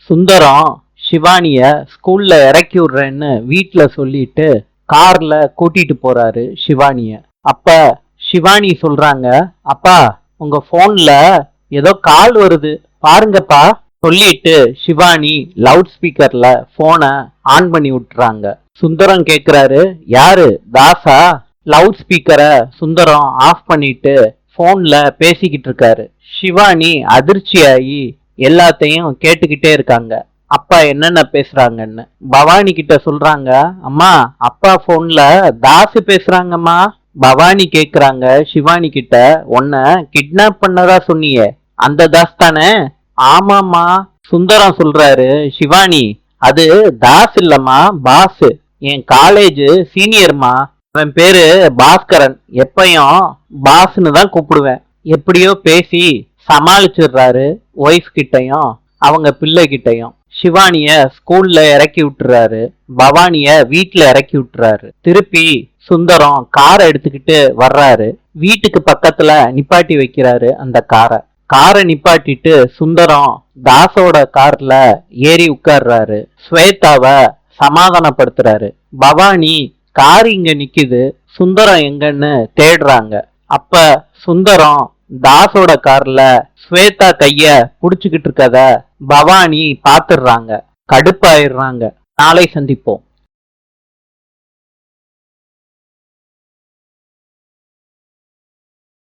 சுந்தரம் சிவானிய ஸ்கூல்ல இறக்கி விடுறேன்னு வீட்டுல சொல்லிட்டு கார்ல கூட்டிட்டு போறாரு சிவானிய. அப்ப சிவானி சொல்றாங்க, அப்பா உங்க போன்ல ஏதோ கால் வருது பாருங்கப்பா. சொல்லிட்டு சிவானி லவுட் ஸ்பீக்கர்ல போனை ஆன் பண்ணி விட்டுறாங்க. சுந்தரம் கேக்குறாரு, யாரு தாசா? லவுட் ஸ்பீக்கரை சுந்தரம் ஆஃப் பண்ணிட்டு போன்ல பேசிக்கிட்டு இருக்காரு. சிவானி அதிர்ச்சியாகி எல்லாத்தையும் கேட்டுக்கிட்டே இருக்காங்க, அப்பா என்னென்ன பேசுறாங்கன்னு. பவானி கிட்ட சொல்றாங்க, அம்மா அப்பா போன்ல தாசு பேசுறாங்கம்மா. பவானி கேக்குறாங்க சிவானி கிட்ட, உன்னை கிட்னாப் பண்ணதா சொன்னியே அந்த தாஸ் தானே? ஆமாம்மா. சுந்தரம் சொல்றாரு, சிவானி அது தாஸ் இல்லம்மா, பாஸ். என் காலேஜ் சீனியர்மா. அவன் பேரு பாஸ்கரன். எப்பயும் பாஸ்ன்னு தான் கூப்பிடுவேன். எப்படியோ பேசி சமாளிச்சிடுறாரு ஒய்ஃப் கிட்டையும் அவங்க பிள்ளை கிட்டையும். சிவானிய ஸ்கூல்ல இறக்கி விட்டுறாரு, பவானிய வீட்டுல இறக்கி விட்டுறாரு. திருப்பி சுந்தரம் காரை எடுத்துக்கிட்டு வர்றாரு. வீட்டுக்கு பக்கத்துல நிப்பாட்டி வைக்கிறாரு அந்த காரை நிப்பாட்டிட்டு சுந்தரம் தாசோட கார்ல ஏறி உட்கார்றாரு. ஸ்வேதாவை சமாதானப்படுத்துறாரு. பவானி கார் இங்க நிக்குது, சுந்தரம் எங்கன்னு தேடுறாங்க. அப்ப சுந்தரம் தாசோட கார்ல ஸ்வேதா கைய புடிச்சுக்கிட்டு இருக்கத பவானி பாத்துடுறாங்க. கடுப்பாயிடுறாங்க. நாளை சந்திப்போம்.